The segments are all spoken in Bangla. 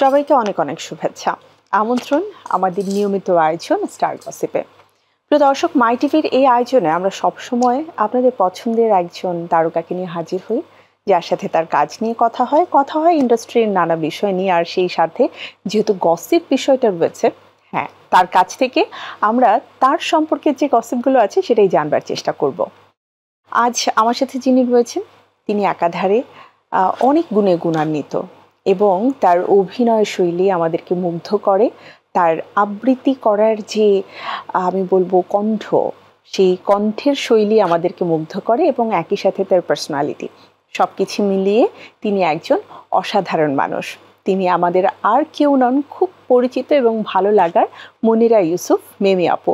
সবাইকে অনেক অনেক শুভেচ্ছা। আমন্ত্রণ আমাদের নিয়মিত আয়োজন স্টার গসিপে। প্রিয় দর্শক, মাই টিভির এই আয়োজনে আমরা সবসময় আপনাদের পছন্দের একজন তারকাকে নিয়ে হাজির হই, যার সাথে তার কাজ নিয়ে কথা হয় ইন্ডাস্ট্রির নানা বিষয় নিয়ে। আর সেই সাথে যেহেতু গসিপ বিষয়টা রয়েছে, হ্যাঁ, তার কাছ থেকে আমরা তার সম্পর্কে যে গসিপগুলো আছে সেটাই জানবার চেষ্টা করব। আজ আমার সাথে যিনি রয়েছেন তিনি একাধারে অনেক গুণে গুণান্বিত এবং তার অভিনয় শৈলী আমাদেরকে মুগ্ধ করে। তার আবৃত্তি করার যে আমি বলবো কণ্ঠ, সেই কণ্ঠের শৈলী আমাদেরকে মুগ্ধ করে এবং একই সাথে তার পার্সোনালিটি, সব কিছু মিলিয়ে তিনি একজন অসাধারণ মানুষ। তিনি আমাদের আর কেউ নন, খুব পরিচিত এবং ভালো লাগার মনিরা ইউসুফ, মেমি আপু।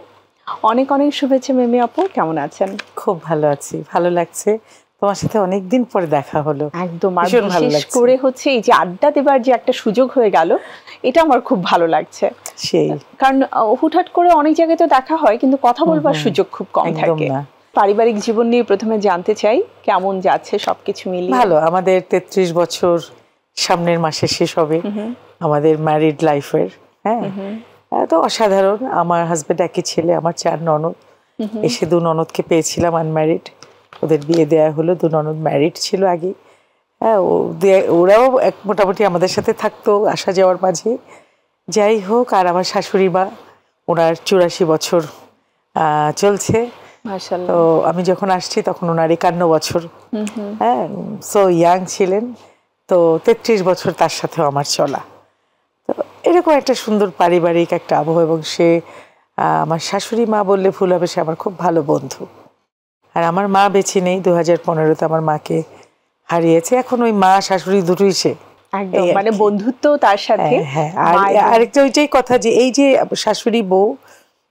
অনেক অনেক শুভেচ্ছা মেমি আপু, কেমন আছেন? খুব ভালো আছি, ভালো লাগছে, তোমার সাথে অনেকদিন পরে দেখা হলো। একদম, আর বিশেষ করে হচ্ছে এই যে আড্ডা দেবার যে একটা সুযোগ হয়ে গেল, এটা আমার খুব ভালো লাগছে। সেই কারণ হুটহাট করে অনেক জায়গায় তো দেখা হয়, কিন্তু কথা বলবার সুযোগ খুব কম থাকে। পারিবারিক জীবন নিয়ে প্রথমে জানতে চাই, কেমন যাচ্ছে সবকিছু মিলিয়ে? ভালো, আমাদের 33 বছর সামনের মাসে শেষ হবে আমাদের ম্যারিড লাইফের। হ্যাঁ, তো অসাধারণ। আমার হাজবেন্ড একই ছেলে, আমার 4 ননদ। এসে 2 ননদকে পেয়েছিলাম আনম্যারিড, ওদের বিয়ে দেওয়া হলো। 2 ননদ ম্যারিড ছিল আগে। হ্যাঁ, ওরাও মোটামুটি আমাদের সাথে থাকতো আসা যাওয়ার মাঝে। যাই হোক, আর আমার শাশুড়ি মা, ওনার 84 বছর চলছে। তো আমি যখন আসছি তখন ওনার 51 বছর। হ্যাঁ, সো ইয়াং ছিলেন। তো 33 বছর তার সাথেও আমার চলা। তো এরকম একটা সুন্দর পারিবারিক একটা আবহ। এবং সে আমার শাশুড়ি মা বললে ভুল হবে, সে আমার খুব ভালো বন্ধু। আর আমার মা বেঁচে নেই, 2015-তে আমার মাকে হারিয়েছে। এখন ওই মা শাশুড়ি দুটোই সে, একদম মানে বন্ধুত্ব তার সাথে। হ্যাঁ, আর আরেকটা ওইটাই কথা যে এই যে শাশুড়ি বউ,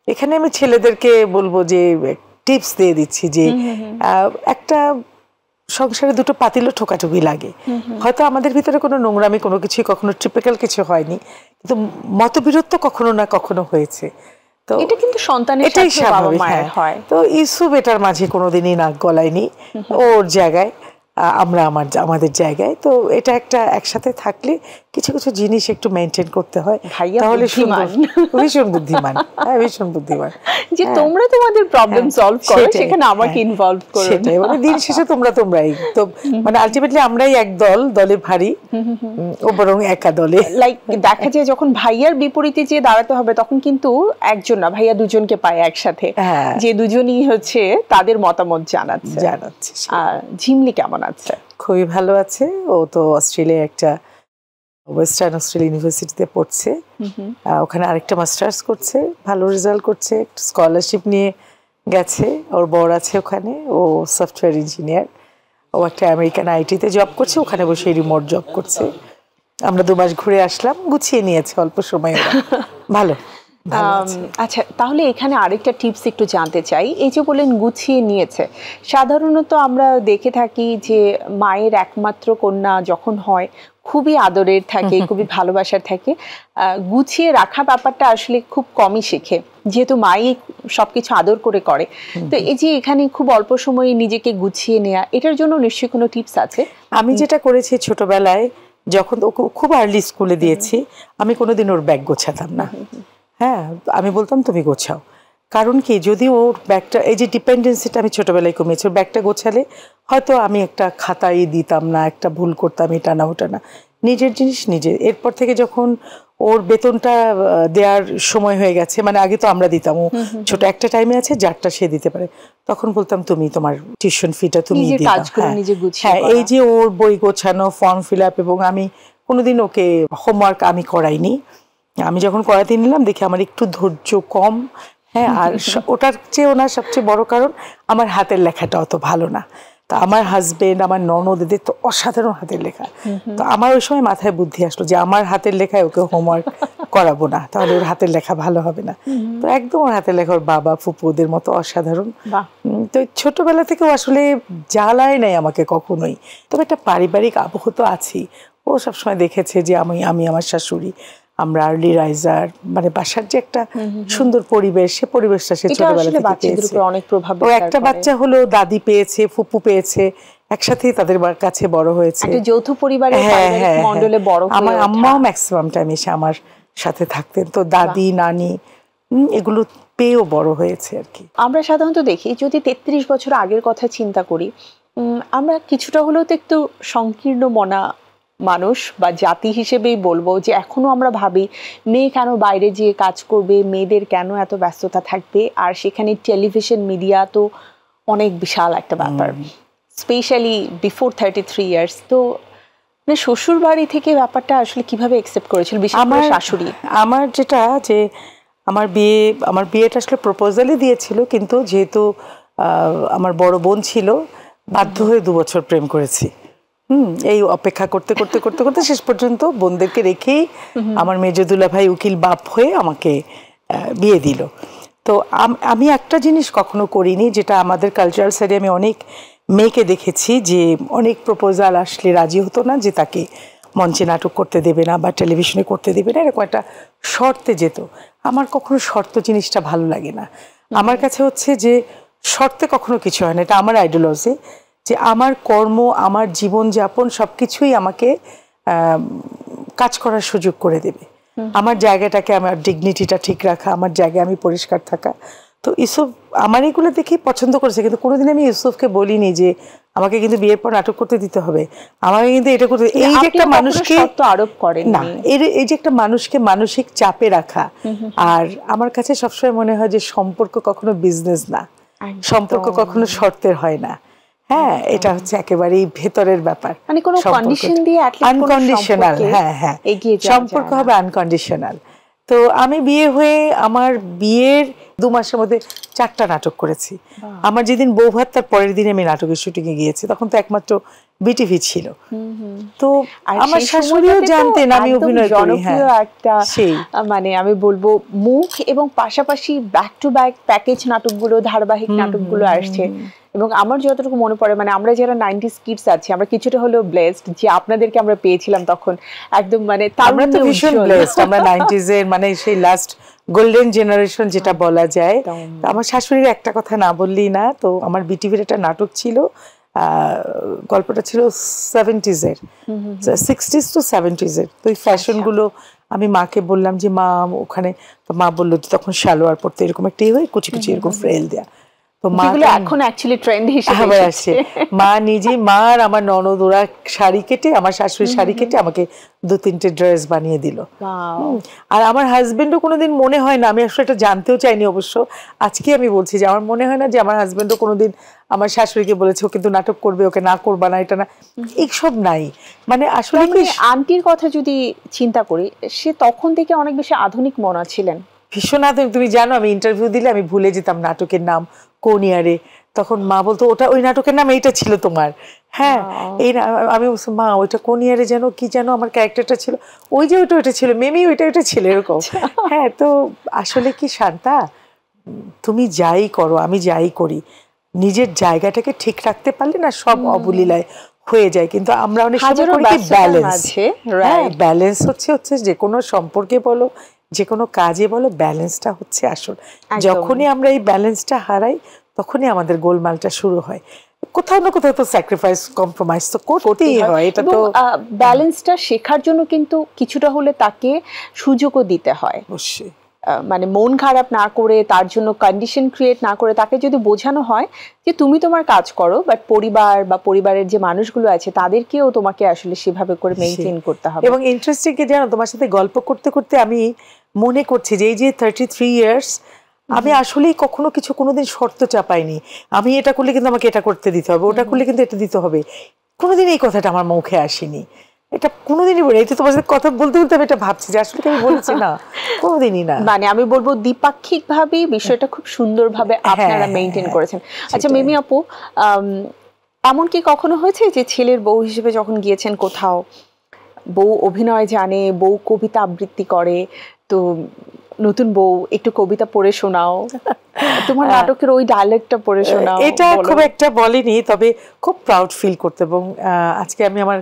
এখানে আমি ছেলেদেরকে বলবো যে টিপস দিয়ে দিচ্ছি যে একটা সংসারে 2টো পাতিলও ঠোকাঠুকি লাগে। হয়তো আমাদের ভিতরে কোনো নোংরামি কোনো কিছুই কখনো টিপিক্যাল কিছু হয়নি, কিন্তু মতবিরোধ কখনো না কখনো হয়েছে। তো এটা কিন্তু সন্তানের এটাই স্বাভাবিক। হয়, তো ইউসুফ এটার মাঝে কোনোদিনই নাক গলায়নি। ওর জায়গায়, আমরা আমাদের জায়গায়। তো এটা একটা একসাথে থাকলে কিছু কিছু জিনিস একটু মেনটেন করতে হয়, তাহলে সুন্দর। ভীষণ বুদ্ধিমান, হ্যাঁ, ভীষণ বুদ্ধিমান। যে তোমরা তোমাদের প্রবলেম সলভ করো, সেখানে আমাকে ইনভলভ করো, সেটাই। মানে দিন শেষে তোমরাই তো, মানে আলটিমেটলি আমরাই এক দলে ভারী, ও বরং একা দলে। লাইক দেখা যায় যখন ভাইয়ার বিপরীতে যে দাঁড়াতে হবে, তখন কিন্তু একজন না, ভাইয়া দুজনকে পায় একসাথে, যে দুজনই হচ্ছে তাদের মতামত জানাচ্ছে। আর ঝিমলি কেমন আছে? খুবই ভালো আছে। ও তো অস্ট্রেলিয়া একটা ওয়েস্টার্ন অস্ট্রেলিয়া ইউনিভার্সিটিতে পড়ছে, ওখানে আরেকটা মাস্টার্স করছে, ভালো রেজাল্ট করছে, স্কলারশিপ নিয়ে গেছে। ওর বর আছে ওখানে, ও সফটওয়্যার ইঞ্জিনিয়ার। ও একটা আমেরিকান আইটিতে জব করছে, ওখানে বসে রিমোট জব করছে। আমরা 2 মাস ঘুরে আসলাম, গুছিয়ে নিয়েছে অল্প সময়ে। ভালো। আচ্ছা, তাহলে এখানে আরেকটা টিপস একটু জানতে চাই। এই যে বলেন গুছিয়ে নিয়েছে, সাধারণত আমরা দেখে থাকি যে মায়ের একমাত্র কন্যা যখন হয় খুবই আদরের থাকে, খুবই ভালোবাসার থাকে। গুছিয়ে রাখা ব্যাপারটা আসলে খুব কমই শেখে, যেহেতু মাই সবকিছু আদর করে করে। তো এই যে এখানে খুব অল্প সময়ে নিজেকে গুছিয়ে নেওয়া, এটার জন্য নিশ্চয়ই কোনো টিপস আছে? আমি যেটা করেছি, ছোটবেলায় যখন ওকে খুব আর্লি স্কুলে দিয়েছি, আমি কোনোদিন ওর ব্যাগ গোছাতাম না। হ্যাঁ, আমি বলতাম তুমি গোছাও। কারণ কি, যদি ওর ব্যাগটা, এই যে ডিপেন্ডেন্সিটা আমি ছোটবেলায় কমিয়েছি, ওর ব্যাগটা গোছালে হয়তো আমি একটা খাতাই দিতাম না, একটা ভুল করতাম, এটা না ওটা না, নিজের জিনিস নিজে। এরপর থেকে যখন ওর বেতনটা দেওয়ার সময় হয়ে গেছে, মানে আগে তো আমরা দিতাম, ও ছোট একটা টাইমে আছে যারটা সে দিতে পারে, তখন বলতাম তুমি তোমার টিউশন ফিটা তুমি দিও। হ্যাঁ, এই যে ওর বই গোছানো, ফর্ম ফিল আপ, এবং আমি কোনোদিন ওকে হোমওয়ার্ক আমি করাইনি। আমি যখন করাতে নিলাম দেখি আমার একটু ধৈর্য কম। হ্যাঁ, আর ওটার চেয়ে ওনার সবচেয়ে বড় কারণ আমার হাতের লেখাটা অত ভালো না। তো আমার হাজবেন্ড, আমার ননদদের তো অসাধারণ হাতের লেখা। তো আমার ওই সময় মাথায় বুদ্ধি আসলো যে আমার হাতের লেখায় ওকে হোমওয়ার্ক করাবো না, তাহলে ওর হাতের লেখা ভালো হবে না। তো একদম ওর হাতের লেখা ওর বাবা ফুপু ওদের মতো অসাধারণ। তো ছোটবেলা থেকেও আসলে জ্বালায় নাই আমাকে কখনোই। তবে একটা পারিবারিক আবহ তো আছেই। ও সবসময় দেখেছে যে আমি আমার শাশুড়ি, আমরা আর্লি রাইজার, মানে বাসার যে একটা সুন্দর পরিবেশ, সে পরিবেশটা সে ছোটবেলা থেকে পেয়েছে। অনেক প্রভাব ও একটা বাচ্চা হলো, দাদি পেয়েছে, ফুপু পেয়েছে, একসাথেই তাদের কাছে বড় হয়েছে, একটা যৌথ পরিবারে পারিবারিক মণ্ডলে বড় হয়ে আমার আম্মাও ম্যাক্সিমাম টাইম এসে আমার সাথে থাকতেন, তো দাদি নানি এগুলো পেয়েও বড় হয়েছে আর কি। আমরা সাধারণত দেখি যদি 33 বছর আগের কথা চিন্তা করি, আমরা কিছুটা হলেও তো একটু সংকীর্ণ মনা মানুষ বা জাতি হিসেবেই বলবো যে এখনো আমরা ভাবি মেয়ে কেন বাইরে যেয়ে কাজ করবে, মেয়েদের কেন এত ব্যস্ততা থাকবে, আর সেখানে টেলিভিশন মিডিয়া তো অনেক বিশাল একটা ব্যাপার, স্পেশালি বিফোর 33 ইয়ার্স। তো শ্বশুর বাড়ি থেকে ব্যাপারটা আসলে কিভাবে অ্যাকসেপ্ট করেছিল, বিশেষ করে শাশুড়ি? আমার যেটা যে আমার বিয়েটা আসলে প্রপোজালই দিয়েছিল, কিন্তু যেহেতু আমার বড় বোন ছিল, বাধ্য হয়ে 2 বছর প্রেম করেছি। এই অপেক্ষা করতে করতে করতে করতে শেষ পর্যন্ত বোনদেরকে রেখেই আমার মেজদুল্লাহ ভাই উকিল বাপ হয়ে আমাকে বিয়ে দিল। তো আমি একটা জিনিস কখনো করিনি, যেটা আমাদের কালচারাল সাইডে আমি অনেক মেয়েকে দেখেছি, যে অনেক প্রপোজাল আসলে রাজি হতো না যে তাকে মঞ্চে নাটক করতে দেবে না বা টেলিভিশনে করতে দেবে না, এরকম একটা শর্তে যেত। আমার কখনো শর্ত জিনিসটা ভালো লাগে না। আমার কাছে হচ্ছে যে শর্তে কখনো কিছু হয় না, এটা আমার আইডিওলজি, যে আমার কর্ম, আমার জীবনযাপন সবকিছুই আমাকে কাজ করার সুযোগ করে দেবে। আমার জায়গাটাকে, আমার ডিগনিটিটা ঠিক রাখা, আমার জায়গায় আমি পরিষ্কার থাকা। তো ইউসুফ আমার এগুলো দেখেই পছন্দ করেছে, কিন্তু কোনোদিন আমি ইউসুফকে বলিনি যে আমাকে কিন্তু বিয়ের পর নাটক করতে দিতে হবে, আমাকে কিন্তু এটা করতে। এই যে একটা মানুষকে আরোপ করেন না, এই যে একটা মানুষকে মানসিক চাপে রাখা। আর আমার কাছে সবসময় মনে হয় যে সম্পর্ক কখনো বিজনেস না, সম্পর্ক কখনো শর্তের হয় না। হ্যাঁ, এটা হচ্ছে একেবারেই ভেতরের ব্যাপার, মানে কোনো কন্ডিশন দিয়ে আনকন্ডিশনাল। হ্যাঁ, সম্পর্ক হবে আনকন্ডিশনাল। তো আমি বিয়ে হয়ে আমার বিয়ের 2 মাসের মধ্যে 4টা নাটক করেছি। আমার যেদিন বউ ভাত, তার পরের দিন আমি নাটকের শুটিং এ গিয়েছি, তখন তো একমাত্র বিটিভি ছিল। তো আমার শাশুড়িও জানতেন আমি অভিনয় করি। হ্যাঁ, একটা মানে আমি বলবো মুখ, এবং পাশাপাশি ব্যাক টু ব্যাক প্যাকেজ নাটকগুলো, ধারাবাহিক নাটকগুলো আসছে। এবং আমার যতটুকু মনে পড়ে, মানে আমরা যারা 90s কিডস আছি, আমরা কিছুটা হলেও ব্লেসড যে আপনাদেরকে আমরা পেয়েছিলাম তখন একদম, মানে আমরা তো ভীষণ ব্লেসড, আমরা 90s এর মানে সেই লাস্ট গোল্ডেন জেনারেশন যেটা বলা যায়। আমার শাশুড়ির একটা কথা না বললেই না। তো আমার বিটিভির একটা নাটক ছিল, গল্পটা ছিল 70s এর, 60s to 70s এর। তো এই ফ্যাশনগুলো আমি মাকে বললাম যে মা ওখানে, তো মা বললো তখন সালোয়ার পরতে এরকম একটা হয়ে কুচি কুচি এরকম ফ্রেল দেয়া। তো মা এখন অ্যাকচুয়ালি ট্রেন্ড হিসেবে আসছে। মা নিজে, মা আর আমার ননদ ওরা শাড়ি কেটে, আমার শাশুড়ির শাড়ি কেটে আমাকে 2-3টে ড্রেস বানিয়ে দিল। আর আমার হাজবেন্ডও কোনোদিন মনে হয় না, আমি আসলে এটা জানতেও চাইনি অবশ্য, আজকে আমি বলছি যে আমার মনে হয় না যে আমার হাজবেন্ডও কোনোদিন আমার শাশুড়িকে বলেছে ও কিন্তু নাটক করবে, ওকে না করবা না, এটা না, এইসব নাই। মানে আসলে আন্টির কথা যদি চিন্তা করি, সে তখন থেকে অনেক বেশি আধুনিক মনা ছিলেন, ভীষণ আধুনিক। তুমি জানো আমি ইন্টারভিউ দিলে আমি ভুলে যেতাম নাটকের নাম কোন ইয়ারে, তখন মা বলতো ওটা ওই নাটকের নাম এইটা ছিল তোমার। হ্যাঁ, এই আমি বলছি মা ওইটা কোন ইয়ারে যেন, কি যেন আমার ক্যারেক্টারটা ছিল, ওই যে ওইটা ছিল, মেমি ওইটা ছিল, এরকম। হ্যাঁ, তো আসলে কি শান্তা, তুমি যাই করো, আমি যাই করি, নিজের জায়গাটাকে ঠিক রাখতে পারলে না সব অবলীলায় হয়ে যায়। কিন্তু আমরা অনেক সময় করি কি ব্যালেন্স, ব্যালেন্স হচ্ছে যে কোনো সম্পর্কে বলো, যে কোনো কাজে বলো, ব্যালেন্সটা হচ্ছে আসল। যখনই আমরা এই ব্যালেন্সটা হারাই, তখনই আমাদের গোলমালটা শুরু হয়। কোথাও না কোথাও তো স্যাক্রিফাইস, কম্প্রোমাইজ তো করতেই হয়। এটা তো ব্যালেন্সটা শেখার জন্য কিন্তু কিছুটা হলে তাকে সুযোগও দিতে হয়। অবশ্যই, মানে মন খারাপ না করে, তার জন্য কন্ডিশন ক্রিয়েট না করে, তাকে যদি বোঝানো হয় যে তুমি তোমার কাজ করো, বাট পরিবার বা পরিবারের যে মানুষগুলো আছে তাদেরকেও তোমাকে আসলে সেভাবে করে মেইনটেইন করতে হবে। এবং ইন্টারেস্টিং কি জানো, তোমার সাথে গল্প করতে করতে আমি মনে করছি যে এই যে 33 ইয়ার্স আমি আসলেই কখনো কিছু কোনোদিন শর্ত চাপাইনি, আমি এটা করলে কিন্তু আমাকে এটা করতে দিতে হবে, ওটা করলে কিন্তু এটা দিতে হবে, কোনোদিন এই কথাটা আমার মুখে আসেনি। এটা কোনোদিনই বলি, এই তো তোমার সাথে কথা বলতে বলতে আমি এটা ভাবছি যে আসলে আমি বলেছি না, কোনোদিনই না। মানে আমি বলবো দ্বিপাক্ষিক ভাবে বিষয়টা খুব সুন্দরভাবে আপনারা মেইনটেইন করেছেন। আচ্ছা মিমি আপু, এমন কি কখনো হয়েছে যে ছেলের বউ হিসেবে যখন গিয়েছেন কোথাও, বউ অভিনয় জানে, বউ কবিতা আবৃত্তি করে, তো নতুন বউ একটু কবিতা পড়ে শোনাও, তোমার নাটকের ওই ডায়লগটা পড়ে শোনাও? এটা খুব একটা বলিনি, তবে খুব প্রাউড ফিল করতে। এবং আজকে আমি আমার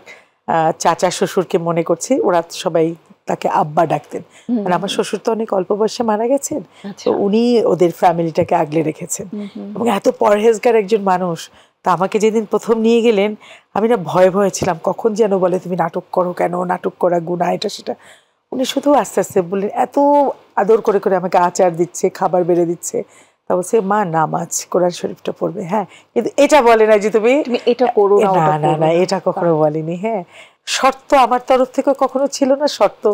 চাচা শ্বশুরকে মনে করছি, ওরা সবাই তাকে আব্বা ডাকতেন। আর আমার শ্বশুর তো অনেক অল্প বয়সে মারা গেছেন, আচ্ছা। তো উনি ওদের ফ্যামিলিটাকে আগলে রেখেছেন এবং এত পরহেজগার একজন মানুষ। তা আমাকে যেদিন প্রথম নিয়ে গেলেন আমি না ভয়ে ভয়ে ছিলাম, কখন যেন বলে তুমি নাটক করো কেন, নাটক করা গুণা, এটা সেটা। উনি শুধু আস্তে আস্তে বললেন, এত আদর করে করে আমাকে আচার দিচ্ছে, খাবার বেড়ে দিচ্ছে। তা বলছে মা নামাজ কোরআন শরীফটা পড়বে, হ্যাঁ, কিন্তু এটা বলে না যে তুমি এটা করো না, না না না, এটা কখনো বলেনি। হ্যাঁ, শর্ত আমার তরফ থেকে কখনো ছিল না, শর্ত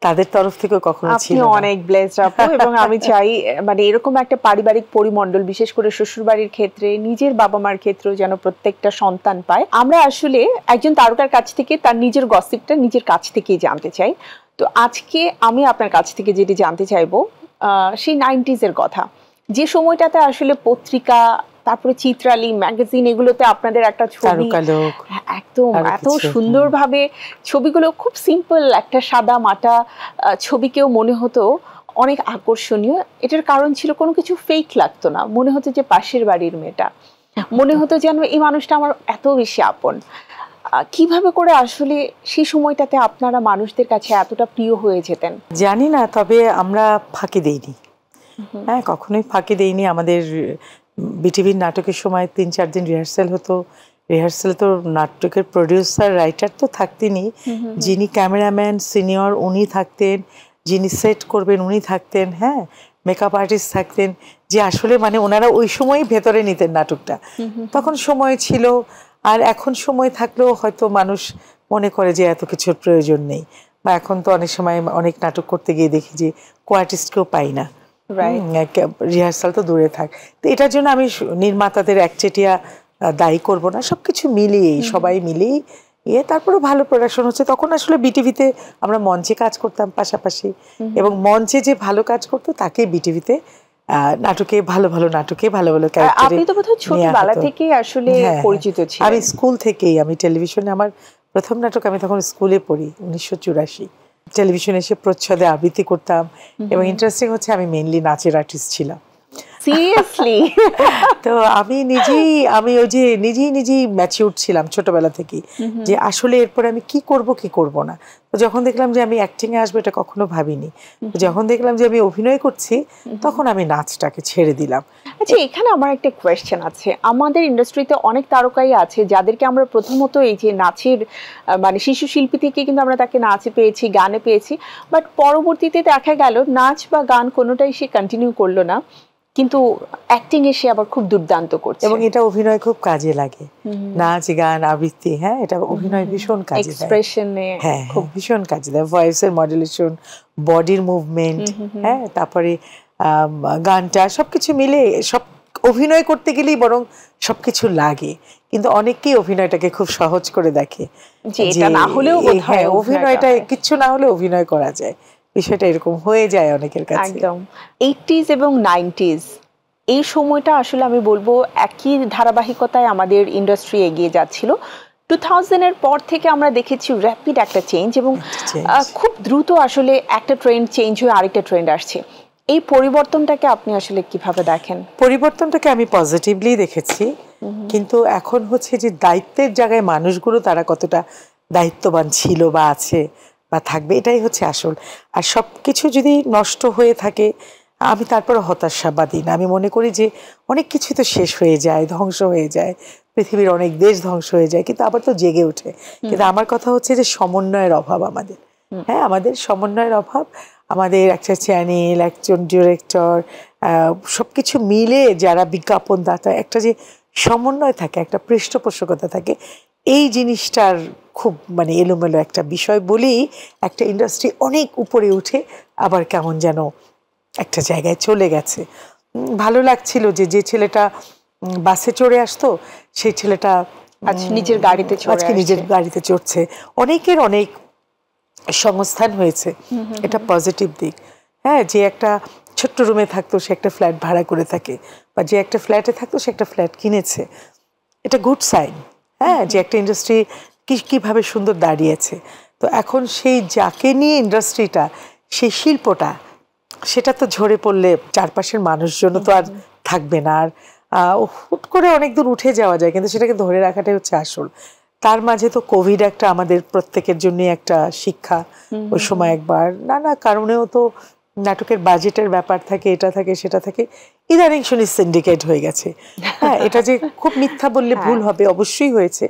তাদের তরফ থেকে কখনো ছিল আপনি না। অনেক ব্লেসড আপু। এবং আমি চাই মানে এরকম একটা পারিবারিক পরিমণ্ডল, বিশেষ করে শ্বশুরবাড়ির ক্ষেত্রে, নিজের বাবা মার ক্ষেত্রেও যেন প্রত্যেকটা সন্তান পায়। আমরা আসলে একজন তারকার কাছ থেকে তার নিজের গসিপটা নিজের কাছ থেকেই জানতে চাই। তো আজকে আমি আপনার কাছ থেকে যেটি জানতে চাইবো সেই 90s এর কথা, যে সময়টাতে আসলে পত্রিকা, তারপরে চিত্রালী, ম্যাগাজিন, এগুলোতে আপনাদের একটা ছবি একদম এত সুন্দরভাবে, ছবিগুলো খুব সিম্পল, একটা সাদা মাটা ছবিকেও মনে হতো অনেক আকর্ষণীয়। এটার কারণ ছিল কোনো কিছু ফেক লাগতো না, মনে হতো যে পাশের বাড়ির মেয়েটা, মনে হতো যেন এই মানুষটা আমার এত বেশি আপন। কিভাবে করে আসলে সেই সময়টাতে আপনারা মানুষদের কাছে এতটা প্রিয় হয়ে যেতেন? জানি না, তবে আমরা ফাঁকি দেইনি। হ্যাঁ, কখনোই ফাঁকি দেইনি। আমাদের বিটিভির নাটকের সময় 3-4 দিন রিহার্সাল হতো। রিহার্সাল তো নাটকের প্রডিউসার রাইটার তো থাকতেনই, যিনি ক্যামেরাম্যান সিনিয়র উনি থাকতেন, যিনি সেট করবেন উনি থাকতেন, হ্যাঁ, মেকআপ আর্টিস্ট থাকতেন, যে আসলে মানে ওনারা ওই সময়ই ভেতরে নিতেন নাটকটা। তখন সময় ছিল। আর এখন সময় থাকলেও হয়তো মানুষ মনে করে যে এত কিছুর প্রয়োজন নেই, বা এখন তো অনেক সময় অনেক নাটক করতে গিয়ে দেখি যে কো-আর্টিস্টকেও পাই না, রিহার্সাল তো দূরে থাক। তো এটার জন্য আমি নির্মাতাদের একচেটিয়া দায়ী করব না, সবকিছু মিলিয়েই সবাই মিলিয়েই তারপরে ভালো প্রোডাকশন হচ্ছে। তখন আসলে বিটিভিতে আমরা মঞ্চে কাজ করতাম পাশাপাশি, এবং মঞ্চে যে ভালো কাজ করতো তাকে বিটিভিতে নাটকে ভালো ভালো নাটকে ভালো ভালো ক্যারেক্টারে। আপনি তো বোধহয় ছোটবেলা থেকেই আসলে পরিচিত ছিলেন। আমি স্কুল থেকেই, আমি টেলিভিশনে, আমার প্রথম নাটক আমি তখন স্কুলে পড়ি 1984, টেলিভিশনে এসে প্রচ্ছদে আবৃত্তি করতাম। এবং ইন্টারেস্টিং হচ্ছে আমি মেইনলি নাচের আর্টিস্ট ছিলাম। সিরিয়াসলি? তো আমি ওই যে নিজেই ম্যাচিউর ছিলাম ছোটবেলা থেকেই, যে আসলে এরপরে আমি কি করব না। তো যখন দেখলাম যে আমি অ্যাক্টিং এ আসবো, এটা কখনো ভাবিনি। যখন দেখলাম যে আমি অভিনয় করছি, তখন আমি নাচটাকে ছেড়ে দিলাম। আচ্ছা, এখানে আমার একটা কোয়েশ্চেন আছে। আমাদের ইন্ডাস্ট্রিতে অনেক তারকাই আছে যাদেরকে আমরা প্রথমত এই যে নাচের মানে শিশু শিল্পী থেকে কিন্তু আমরা তাকে নাচে পেয়েছি, গানে পেয়েছি, বাট পরবর্তীতে দেখা গেল নাচ বা গান কোনোটাই সে কন্টিনিউ করলো না, কিন্তু অ্যাক্টিং এ সে আবার খুব দুর্দান্ত করছে। এবং এটা অভিনয় খুব কাজে লাগে, নাচ গান আবৃত্তি, হ্যাঁ, এটা অভিনয় ভীষণ কাজে দেয়, এক্সপ্রেশনে খুব ভীষণ কাজে দেয়, ভয়েসের মডুলেশন, বডির মুভমেন্ট, হ্যাঁ, তারপরে গানটা সবকিছু মিলে সব অভিনয় করতে গেলেই বরং সবকিছু লাগে। কিন্তু অনেকেই অভিনয়টাকে খুব সহজ করে দেখে, যে এটা না হলেও হ্যাঁ, অভিনয়টা কিচ্ছু না হলে অভিনয় করা যায়, বিষয়টা এরকম হয়ে যায় অনেকের কাছে। একদম 80s এবং 90s এই সময়টা আসলে আমি বলবো একই ধারাবাহিকতায় আমাদের ইন্ডাস্ট্রি এগিয়ে যাচ্ছিল। 2000 এর পর থেকে আমরা দেখেছি র্যাপিড একটা চেঞ্জ, এবং খুব দ্রুত আসলে একটা ট্রেন্ড চেঞ্জ হয়ে আরেকটা ট্রেন্ড আসছে। এই পরিবর্তনটাকে আপনি আসলে কিভাবে দেখেন? পরিবর্তনটাকে আমি পজিটিভলি দেখেছি, কিন্তু এখন হচ্ছে যে দায়িত্বের জায়গায় মানুষগুলো তারা কতটা দায়িত্ববান ছিল বা আছে বা থাকবে, এটাই হচ্ছে আসল। আর সব কিছু যদি নষ্ট হয়ে থাকে, আমি তারপরে হতাশাবাদী না। আমি মনে করি যে অনেক কিছু তো শেষ হয়ে যায়, ধ্বংস হয়ে যায়, পৃথিবীর অনেক দেশ ধ্বংস হয়ে যায়, কিন্তু আবার তো জেগে ওঠে। কিন্তু আমার কথা হচ্ছে যে সমন্বয়ের অভাব আমাদের, হ্যাঁ, আমাদের সমন্বয়ের অভাব। আমাদের একটা চ্যানেল, একজন ডিরেক্টর, সবকিছু মিলে যারা বিজ্ঞাপনদাতা, একটা যে সমন্বয় থাকে, একটা পৃষ্ঠপোষকতা থাকে, এই জিনিসটার খুব মানে এলোমেলো একটা বিষয় বলেই একটা ইন্ডাস্ট্রি অনেক উপরে উঠে আবার কেমন যেন একটা জায়গায় চলে গেছে। ভালো লাগছিল যে ছেলেটা বাসে চড়ে আসতো, সেই ছেলেটা আজকে নিজের গাড়িতে চড়ছে। অনেকের অনেক সংস্থান হয়েছে, এটা পজিটিভ দিক। হ্যাঁ, যে একটা ছোট্ট রুমে থাকতো সে একটা ফ্ল্যাট ভাড়া করে থাকে, বা যে একটা ফ্ল্যাটে থাকতো সে একটা ফ্ল্যাট কিনেছে, এটা গুড সাইন। হ্যাঁ, যে একটা ইন্ডাস্ট্রি কিভাবে সুন্দর দাঁড়িয়েছে। তো এখন সেই যাকে নিয়ে ইন্ডাস্ট্রিটা, সেই শিল্পটা, সেটা তো ঝরে পড়লে চারপাশের মানুষজন তো আর থাকবে না। আর হুট করে অনেক দূর উঠে যাওয়া যায়, কিন্তু সেটাকে ধরে রাখাটাই হচ্ছে আসল। তার মাঝে তো কোভিড একটা আমাদের প্রত্যেকের জন্য একটা শিক্ষা। ওই সময় একবার নানা কারণেও তো নাটকের বাজেটের ব্যাপার থাকে, এটা থাকে সেটা থাকে, ইদানিং শুনি সিন্ডিকেট হয়ে গেছে। হ্যাঁ, এটা যে খুব মিথ্যা বললে ভুল হবে, অবশ্যই হয়েছে,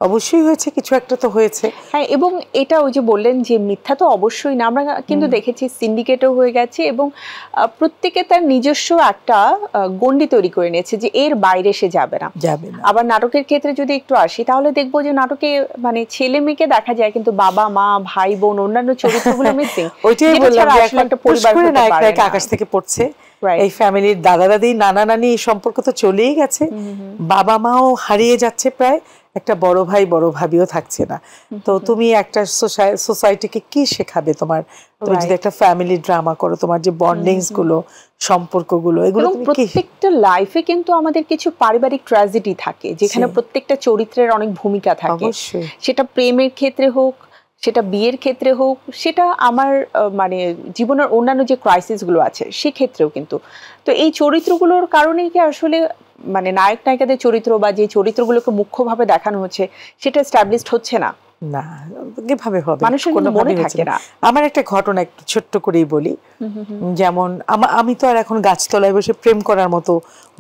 অবশ্যই হয়েছে, কিছু একটা তো হয়েছে। হ্যাঁ, এবং এটা ওই যে বললেন যে মিথ্যা তো অবশ্যই না, আমরা কিন্তু দেখেছি সিন্ডিকেটও হয়ে গেছে এবং প্রত্যেকে তার নিজস্ব একটা গণ্ডি তৈরি করে নিয়েছে যে এর বাইরে সে যাবে না। আবার নাটকের ক্ষেত্রে যদি একটু আসি তাহলে দেখবো যে নাটকে মানে ছেলে মেয়েকে দেখা যায় কিন্তু বাবা মা ভাই বোন অন্যান্য চরিত্রগুলো মিসিং। ওইটাই বললাম যে এখন একটা পরিবার নায়ক আকাশ থেকে পড়ছে, এই ফ্যামিলির দাদা দাদি নানা নানি এই সম্পর্ক তো চলেই গেছে, বাবা মাও হারিয়ে যাচ্ছে প্রায়, একটা বড় ভাই বড় ভাবিও থাকছে না। তো তুমি একটা সোসাইটিকে কি শেখাবে? তুমি যদি একটা ফ্যামিলি ড্রামা করো, তোমার যে বন্ডিংস গুলো, সম্পর্কগুলো, এগুলো প্রত্যেকটা লাইফে কিন্তু আমাদের কিছু পারিবারিক ট্র্যাজেডি থাকে যেখানে প্রত্যেকটা চরিত্রের অনেক ভূমিকা থাকে, সেটা প্রেমের ক্ষেত্রে হোক, সেটা বিয়ের ক্ষেত্রে হোক, সেটা আমার মানে জীবনের অন্যান্য যে ক্রাইসিস গুলো আছে সেক্ষেত্রেও কিন্তু। তো এই চরিত্রগুলোর কারণেই কি আসলে মানে নায়ক নায়িকাদের চরিত্র বা যে চরিত্রগুলোকে মুখ্যভাবে দেখানো হচ্ছে সেটা এস্টাবলিশড হচ্ছে না? না, কিভাবে হবে, মানুষের মনে থাকে না। আমার একটা ঘটনা একটু ছোট্ট করেই বলি। যেমন আমি তো আর এখন গাছতলায় বসে প্রেম করার মতো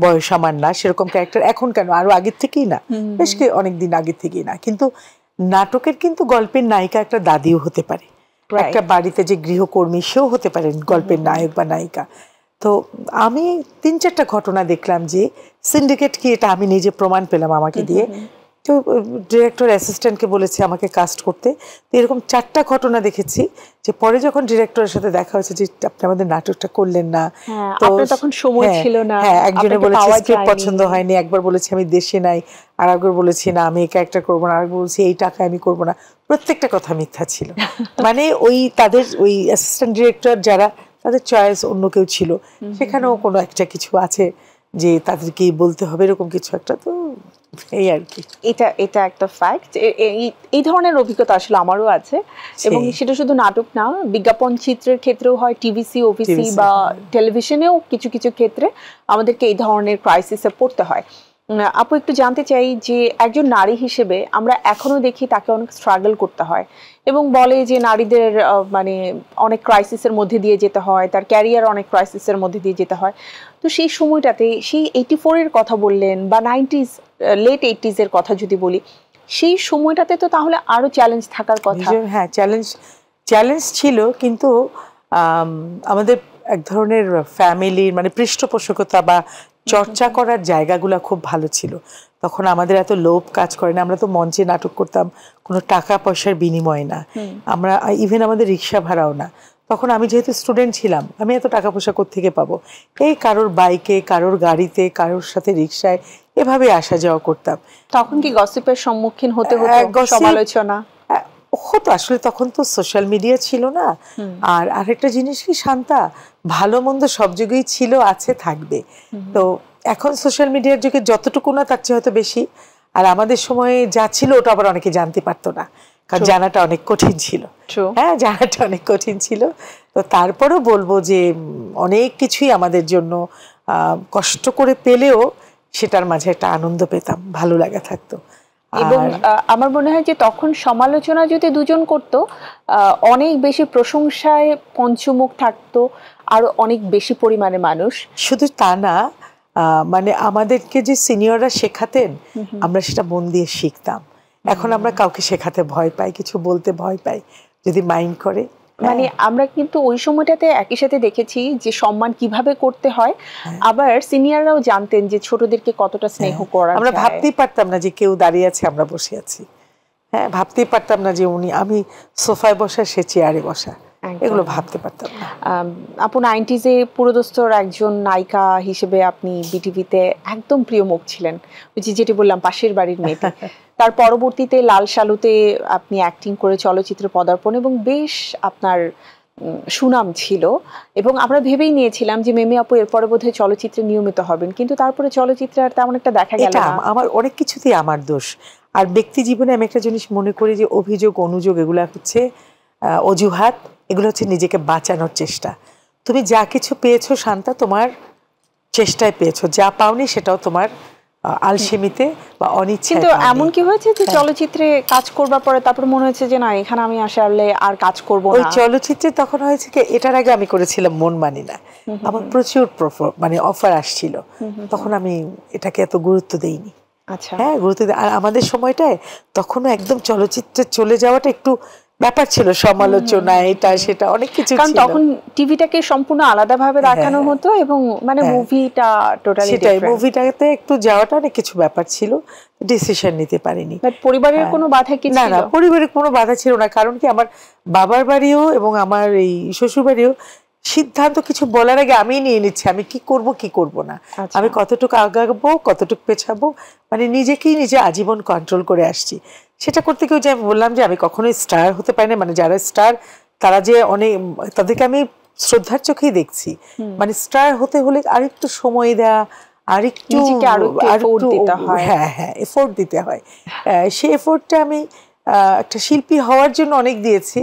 বয়স আমার না, সেরকম ক্যারেক্টার এখন কেন, আরো আগের থেকেই না, বেশ অনেকদিন আগের থেকেই না। কিন্তু নাটকের কিন্তু গল্পের নায়িকা একটা দাদিও হতে পারে, একটা বাড়িতে যে গৃহকর্মী সেও হতে পারেন গল্পের নায়ক বা নায়িকা। তো আমি 3-4টা ঘটনা দেখলাম যে সিন্ডিকেট কি, এটা আমি নিজে প্রমাণ পেলাম আমাকে দিয়ে। তো ডিরেক্টর অ্যাসিস্ট্যান্টকে বলেছে আমাকে কাস্ট করতে, তো এরকম 4টা ঘটনা দেখেছি যে পরে যখন ডিরেক্টরের সাথে দেখা হয়েছে যে আপনি আমাদের নাটকটা করলেন না, তো তখন সময় ছিল না। হ্যাঁ, একজনে বলেছে স্ক্রিপ্ট পছন্দ হয়নি, একবার বলেছে আমি দেশে নাই, আর একবার বলেছি না আমি এই ক্যারেক্টার করবো না, আরেকবার বলছি এই টাকায় আমি করবো না। প্রত্যেকটা কথা মিথ্যা ছিল। মানে ওই তাদের ওই অ্যাসিস্ট্যান্ট ডিরেক্টর যারা, তাদের চয়েস অন্য কেউ ছিল, সেখানেও কোনো একটা কিছু আছে যে তাদেরকেই বলতে হবে এরকম কিছু একটা। তো এই আর কি, এটা একটা ফ্যাক্ট। এই ধরনের অভিজ্ঞতা আসলে আমারও আছে, এবং সেটা শুধু নাটক না, বিজ্ঞাপন চিত্রের ক্ষেত্রেও হয়, টিভিসি ওভিসি বা টেলিভিশনেও কিছু কিছু ক্ষেত্রে আমাদেরকে এই ধরনের ক্রাইসিসে পড়তে হয়। আপু, একটু জানতে চাই যে একজন নারী হিসেবে আমরা এখনো দেখি তাকে অনেক স্ট্রাগল করতে হয় এবং বলে যে নারীদের মানে অনেক ক্রাইসিসের মধ্যে দিয়ে যেতে হয়, তার ক্যারিয়ার অনেক ক্রাইসিসের মধ্যে দিয়ে যেতে হয়। তো সেই সময়টাতে সেই 84-এর কথা বললেন বা 90s লেট 80s-এর কথা যদি বলি, সেই সময়টাতে তো তাহলে আরো চ্যালেঞ্জ থাকার কথা। হ্যাঁ, চ্যালেঞ্জ ছিল, কিন্তু আমাদের এক ধরনের ফ্যামিলির মানে পৃষ্ঠপোষকতা বা চর্চা করার জায়গাগুলো খুব ভালো ছিল। তখন আমাদের এত লোভ কাজ করে না, আমরা তো মঞ্চে নাটক করতাম কোনো টাকা পয়সার বিনিময়ে না, আমরা ইভেন আমাদের রিক্সা ভাড়াও না। তখন আমি যেহেতু স্টুডেন্ট ছিলাম, আমি এত টাকা পয়সা কোত্থেকে পাবো, এই কারোর বাইকে, কারোর গাড়িতে, কারোর সাথে রিক্সায় এভাবে আসা যাওয়া করতাম। তখন কি গসিপের সম্মুখীন হতে হতো, সমালোচনা হতো? আসলে তখন তো সোশ্যাল মিডিয়া ছিল না। আর আরেকটা জিনিস কি শান্তা, ভালো মন্দ সব যুগেই ছিল, আছে, থাকবে। তো এখন সোশ্যাল মিডিয়ার যুগে যতটুকু না তার চেয়ে হয়তো বেশি। আর আমাদের সময়ে যা ছিল ওটা আবার অনেকে জানতে পারতো না, কারণ জানাটা অনেক কঠিন ছিল। হ্যাঁ, জানাটা অনেক কঠিন ছিল। তো তারপরেও বলবো যে অনেক কিছুই আমাদের জন্য কষ্ট করে পেলেও সেটার মাঝে একটা আনন্দ পেতাম, ভালো লাগা থাকতো। এবং আমার মনে হয় যে তখন সমালোচনা যদি দুজন করতো, অনেক বেশি প্রশংসায় পঞ্চমুখ থাকতো, আরো অনেক বেশি পরিমাণে মানুষ। শুধু তা না, মানে আমাদেরকে যে সিনিয়ররা শেখাতেন আমরা সেটা মন দিয়ে শিখতাম। এখন আমরা কাউকে শেখাতে ভয় পাই, কিছু বলতে ভয় পাই, যদি মাইন্ড করে। মানে আমরা কিন্তু ওই সময়টাতে একই সাথে দেখেছি যে সম্মান কিভাবে করতে হয়, আবার সিনিয়ররাও জানতেন যে ছোটদেরকে কতটা স্নেহ করা। আমরা ভাবতেই পারতাম না যে কেউ দাঁড়িয়ে আছে আমরা বসে আছি। হ্যাঁ, ভাবতেই পারতাম না যে আমি সোফায় বসা, সে চেয়ারে বসা, এগুলো ভাবতে পারতাম না। আপু, 90s-এ পুরোদস্তুর একজন নায়িকা হিসেবে আপনি বিটিভিতে একদম প্রিয় মুখ ছিলেন, যেটি বললাম পাশের বাড়ির মেয়েটি। তার পরবর্তীতে লাল শালুতে আপনি অ্যাক্টিং করে চলচ্চিত্রে পদার্পণ, এবং বেশ আপনার সুনাম ছিল, এবং আমরা ভেবেই নিয়েছিলাম যে মেমি আপু এরপরে বোধহয় চলচ্চিত্রে নিয়মিত হবেন, কিন্তু তারপরে চলচ্চিত্রে আর তেমন একটা দেখা গেল না। আমার অনেক কিছুতেই আমার দোষ। আর ব্যক্তি জীবনে আমি একটা জিনিস মনে করি যে অভিযোগ, অনুযোগ এগুলো হচ্ছে অজুহাত, এগুলো হচ্ছে নিজেকে বাঁচানোর চেষ্টা। তুমি যা কিছু পেয়েছো শান্তা, তোমার চেষ্টায় পেয়েছো, যা পাওনি সেটাও তোমার আলসেমিতে বা অনিচ্ছায়। কিন্তু এমন কি হয়েছে যে চলচ্চিত্রে কাজ করবার পরে তারপর মনে হয়েছে যে না এখানে আমি আসলে আর কাজ করব না? ওই চলচ্চিত্রে তখন হয়েছে কি, এটার আগে আমি করেছিলাম মন মানি না, আমার প্রচুর মানে অফার আসছিল, তখন আমি এটাকে এত গুরুত্ব দেইনি। আচ্ছা। হ্যাঁ, গুরুত্ব দিই। আর আমাদের সময়টায় তখনও একদম চলচ্চিত্রে চলে যাওয়াটা একটু ব্যাপার ছিল, সমালোচনা এটা সেটা অনেক কিছু ছিল, কারণ তখন টিভিটাকে সম্পূর্ণ আলাদাভাবে দেখানো হতো এবং মানে মুভিটা টোটালি সেটাই, মুভিটাতে একটু যাওয়াটা অনেক কিছু ব্যাপার ছিল, ডিসিশন নিতে পারিনি। বাট পরিবারের কোনো বাধা কি ছিল? না না, পরিবারের কোনো বাধা ছিল না, কারণ কি আমার বাবার বাড়িও এবং আমার এই শ্বশুর বাড়িও সিদ্ধান্ত কিছু বলার আগে আমি নিয়ে নিচ্ছি আমি কি করব কি করব না, আমি কতটুকু আগাবো কতটুকু পেছাবো, মানে নিজেকেই নিজে আজীবন কন্ট্রোল করে আসছি। সেটা করতে গিয়ে যে আমি বললাম যে আমি কখনোই স্টার হতে পারি না, মানে যারা স্টার তারা যে অনেক, তাদেরকে আমি শ্রদ্ধার চোখেই দেখছি, মানে স্টার হতে হলে আরেকটু সময় দেয়া, আরেকটু হ্যাঁ হ্যাঁ এফোর্ট দিতে হয়। সেই এফোর্টটা আমি একটা শিল্পী হওয়ার জন্য অনেক দিয়েছি,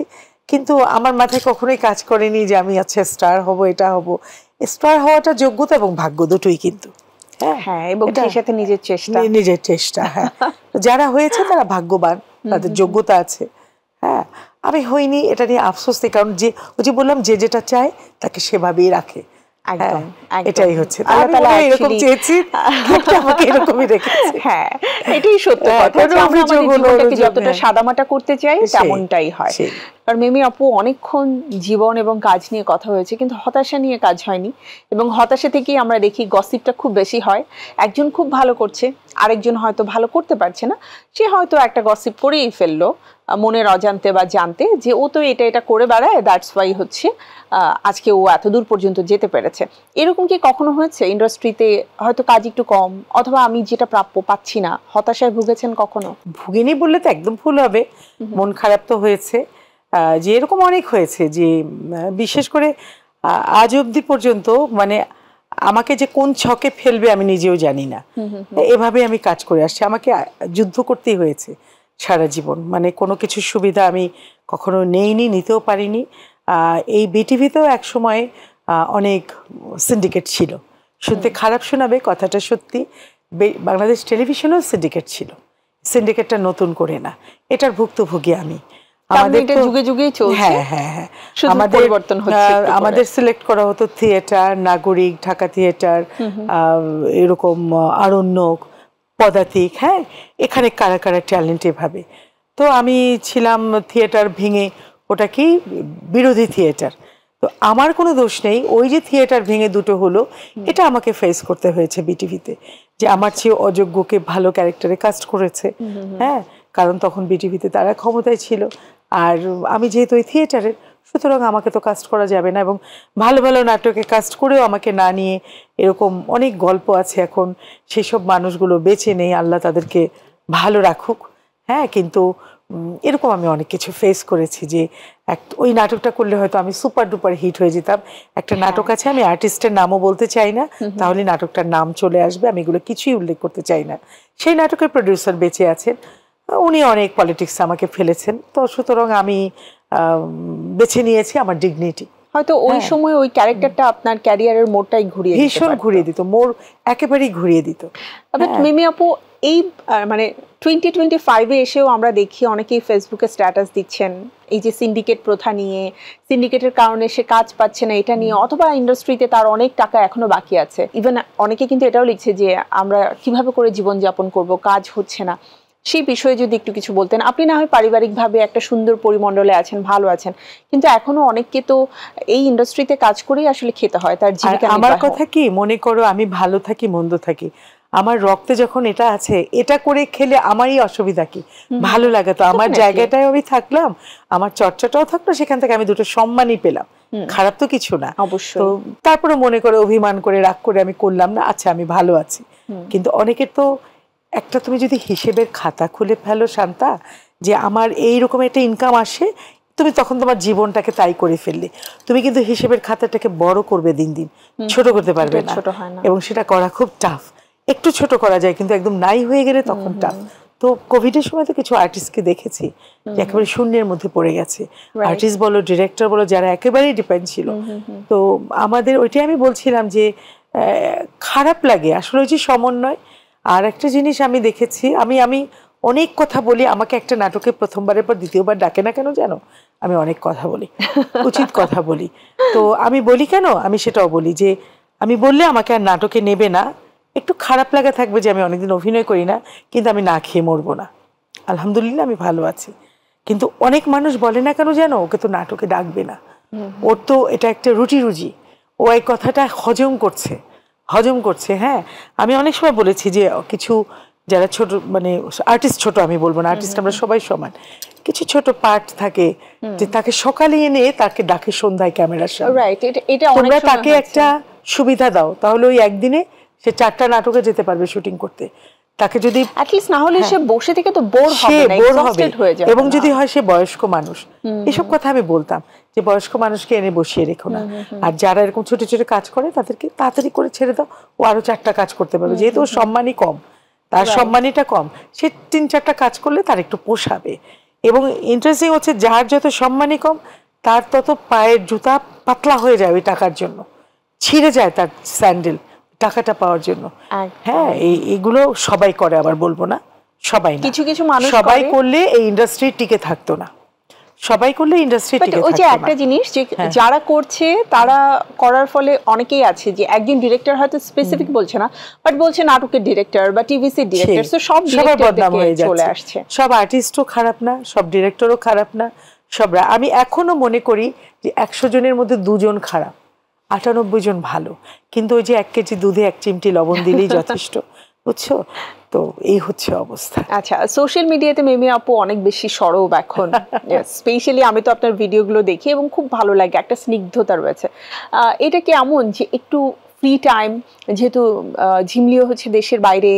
কিন্তু আমার মাথায় কখনোই কাজ করেনি যে আমি আচ্ছা স্টার হব, এটা হব। স্টার হওয়াটা যোগ্যতা এবং ভাগ্য দুটোই কিন্তু, হ্যাঁ, এবং সেই সাথে নিজের চেষ্টা। হ্যাঁ, যারা হয়েছে তারা ভাগ্যবান, তাদের যোগ্যতা আছে। হ্যাঁ, আমি হইনি, এটা নিয়ে আফসোস নেই, কারণ যে ওই যে বললাম যে যেটা চায় তাকে সেভাবেই রাখে। একদম, এটাই হচ্ছে, আল্লাহ তাআলা এরকম চেয়েছি, আমাকে এরকমই রেখেছে। হ্যাঁ, এটাই সত্য কথা, যে আমরা আমাদের জীবনটাকে যতটা সাদামাটা করতে চাই তেমনটাই হয়। আর মিমি আপু, অনেকক্ষণ জীবন এবং কাজ নিয়ে কথা হয়েছে, কিন্তু হতাশা নিয়ে কাজ হয়নি, এবং হতাশা থেকেই আমরা দেখি গসিপটা খুব বেশি হয়। একজন খুব ভালো করছে, আরেকজন হয়তো ভালো করতে পারছে না, সে হয়তো একটা গসিপ করেই ফেললো মনের অজান্তে বা জানতে, যে ও তো এটা করে বেড়ায়, দ্যাটস ওয়াই হচ্ছে আজকে ও এত দূর পর্যন্ত যেতে পেরেছে। এরকম কি কখনো হয়েছে ইন্ডাস্ট্রিতে হয়তো কাজ একটু কম, অথবা আমি যেটা প্রাপ্য পাচ্ছি না, হতাশায় ভুগেছেন কখনো? ভুগিনি বললে তো একদম ভুল হবে, মন খারাপ তো হয়েছে, যে এরকম অনেক হয়েছে, যে বিশেষ করে আজ অবধি পর্যন্ত মানে আমাকে যে কোন ছকে ফেলবে আমি নিজেও জানি না, এভাবে আমি কাজ করে আসছি, আমাকে যুদ্ধ করতেই হয়েছে সারা জীবন, মানে কোনো কিছু সুবিধা আমি কখনো নেইনি, নিতেও পারিনি। এই বিটিভিতেও এক সময় অনেক সিন্ডিকেট ছিল, শুনতে খারাপ শোনাবে কথাটা সত্যি, বাংলাদেশ টেলিভিশনেও সিন্ডিকেট ছিল, সিন্ডিকেটটা নতুন করে না, এটার ভুক্তভোগী আমি। আমাদের সিলেক্ট করা হতো থিয়েটার, নাগরিক, ঢাকা থিয়েটার, এরকম আরণ্যক, পদাতিক, হ্যাঁ, এখানে কারা কারা ট্যালেন্ট এভাবে। তো আমি ছিলাম থিয়েটার ভেঙে, ওটা কি বিরোধী থিয়েটার, তো আমার কোনো দোষ নেই, ওই যে থিয়েটার ভেঙে দুটো হলো, এটা আমাকে ফেস করতে হয়েছে বিটিভিতে, যে আমার চেয়ে অযোগ্যকে ভালো ক্যারেক্টারে কাস্ট করেছে। হ্যাঁ, কারণ তখন বিটিভিতে তারা ক্ষমতায় ছিল, আর আমি যেহেতু ওই থিয়েটারের, সুতরাং আমাকে তো কাস্ট করা যাবে না, এবং ভালো ভালো নাটকে কাস্ট করেও আমাকে না নিয়ে, এরকম অনেক গল্প আছে এখন, সেসব মানুষগুলো বেঁচে নেই, আল্লাহ তাদেরকে ভালো রাখুক। হ্যাঁ, কিন্তু এরকম আমি অনেক কিছু ফেস করেছি, যে ওই নাটকটা করলে হয়তো আমি সুপার ডুপার হিট হয়ে যেতাম। একটা নাটক আছে, আমি আর্টিস্টের নামও বলতে চাই না, তাহলে নাটকটার নাম চলে আসবে, আমি এগুলো কিছুই উল্লেখ করতে চাই না। সেই নাটকের প্রডিউসার বেঁচে আছেন, উনি অনেক পলিটিক্স আমাকে ফেলেছেন, তো সুতরাং আমি বেছে নিয়েছি আমার ডিগনিটি। হয়তো ওই সময় ওই ক্যারেক্টারটা আপনার ক্যারিয়ারের মোড়টাই ভীষণ ঘুরিয়ে দিত, মোড় একেবারেই ঘুরিয়ে দিত। মিমি আপু, এই মানে 2025-এ এসেও আমরা দেখি অনেকেই ফেসবুকে স্ট্যাটাস দিচ্ছেন এই যে সিন্ডিকেট প্রথা নিয়ে, সিন্ডিকেটের কারণে সে কাজ পাচ্ছে না এটা নিয়ে, অথবা ইন্ডাস্ট্রিতে তার অনেক টাকা এখনো বাকি আছে। ইভেন অনেকে কিন্তু এটাও লিখছে যে আমরা কিভাবে করে জীবনযাপন করব, কাজ হচ্ছে না। সেই বিষয়ে যদি একটু কিছু বলতেন। আপনি না হয় পারিবারিকভাবে একটা সুন্দর পরিমণ্ডলে আছেন, ভালো আছেন, কিন্তু এখনো অনেককে তো এই ইন্ডাস্ট্রিতে কাজ করেই আসলে খেতে হয়, তার জীবিকা। আমার কথা কি, মনে করো আমি ভালো থাকি মন্দ থাকি, আমার রক্তে যখন এটা আছে, এটা করে খেলে আমারই অসুবিধা কি? ভালো লাগে তো, আমার জায়গাটায় আমি থাকলাম, আমার চর্চাটাও থাকলো, সেখান থেকে আমি দুটো সম্মানই পেলাম, খারাপ তো কিছু না। অবশ্যই। তো তারপরে মনে করে অভিমান করে রাগ করে আমি করলাম না, আচ্ছা আমি ভালো আছি। কিন্তু অনেকের তো একটা, তুমি যদি হিসেবের খাতা খুলে ফেলো শান্তা, যে আমার এইরকম একটা ইনকাম আসে, তুমি তখন তোমার জীবনটাকে তাই করে ফেললে, তুমি কিন্তু হিসেবের খাতাটাকে বড় করবে দিন দিন, ছোট করতে পারবে না, এবং সেটা করা খুব টাফ। একটু ছোট করা যায়, কিন্তু একদম নাই হয়ে গেলে তখন টাফ। তো কোভিডের সময় তো কিছু আর্টিস্টকে দেখেছি যে একেবারে শূন্যের মধ্যে পড়ে গেছে, আর্টিস্ট বলো, ডিরেক্টর বলো, যারা একেবারেই ডিপেন্ড ছিল। তো আমাদের ওইটাই আমি বলছিলাম যে খারাপ লাগে আসলে, ওই যে সমন্বয়, আর একটা জিনিস আমি দেখেছি, আমি আমি অনেক কথা বলি, আমাকে একটা নাটকে প্রথমবারের পর দ্বিতীয়বার ডাকে না কেন জানো? আমি অনেক কথা বলি, উচিত কথা বলি। তো আমি বলি কেন, আমি সেটাও বলি যে আমি বললে আমাকে আর নাটকে নেবে না, একটু খারাপ লাগা থাকবে যে আমি অনেকদিন অভিনয় করি না, কিন্তু আমি না খেয়ে মরবো না। আলহামদুলিল্লাহ আমি ভালো আছি। কিন্তু অনেক মানুষ বলে না কেন জানো, ওকে তো নাটকে ডাকবে না, ওর তো এটা একটা রুজি, ও এই কথাটা হজম করছে। হ্যাঁ, আমি অনেক সময় বলেছি যে কিছু যারা ছোট মানে আর্টিস্ট, ছোট আমি বলবো না, আর্টিস্ট আমরা সবাই সমান, কিছু ছোট পার্ট থাকে যে তাকে সকালে এনে তাকে ডাকে সন্ধ্যায় ক্যামেরার সামনে, তোমরা তাকে একটা সুবিধা দাও, তাহলে ওই একদিনে সে 4টা নাটকে যেতে পারবে শুটিং করতে। তাকে যদি অ্যাটলিস্ট না হলে সে বসে থেকে তো বোর হবে না, এক্সহস্টেড হয়ে যাবে। এবং যদি হয় সে বয়স্ক মানুষ, এসব কথা আমি বলতাম যে বয়স্ক মানুষকে এনে বসিয়ে রেখো না। আর যারা এরকম ছোট ছোট কাজ করে তাদেরকে তাড়াতাড়ি করে ছেড়ে দাও, ও আরো 4টা কাজ করতে পারবে, যেহেতু ওর সম্মানই কম, তার সম্মানীটা কম, সে 3-4টা কাজ করলে তার একটু পোষাবে। এবং ইন্টারেস্টিং হচ্ছে যার যত সম্মানই কম তার তত পায়ের জুতা পাতলা হয়ে যায় ওই টাকার জন্য, ছিঁড়ে যায় তার স্যান্ডেল টাকাটা পাওয়ার জন্য। হ্যাঁ, এগুলো সবাই করে, আবার বলবো না সবাই না, কিছু কিছু মানুষ সবাই করলে এই ইন্ডাস্ট্রি টিকে থাকতো না, সবাই করলে ইন্ডাস্ট্রি টিকে থাকতো না। ওই যে একটা জিনিস যে যারা করছে তারা করার ফলে অনেকেই আছে যে একজন ডিরেক্টর হয়তো স্পেসিফিক বলছে না, বাট বলছে নাটকের ডিরেক্টর বা টিভিসির ডিরেক্টর, তো সব বদনাম হয়ে চলে আসছে। সব আর্টিস্টও খারাপ না, সব ডিরেক্টরও খারাপ না, সবরা। আমি এখনো মনে করি যে 100 জনের মধ্যে 2 জন খারাপ, 98 জন ভালো। কিন্তু ওই যে 1 কেজি দুধে 1 চিমটি লবণ দিলেই যথেষ্ট, বুঝছো? তো এই হচ্ছে অবস্থা। আচ্ছা, সোশ্যাল মিডিয়াতে মিমি আপু অনেক বেশি সরব এখন, স্পেশালি আমি তো আপনার ভিডিওগুলো দেখি এবং খুব ভালো লাগে, একটা স্নিগ্ধতা রয়েছে। এটা কি এমন যে একটু ফ্রি টাইম, যেহেতু ঝিমলিও হচ্ছে দেশের বাইরে,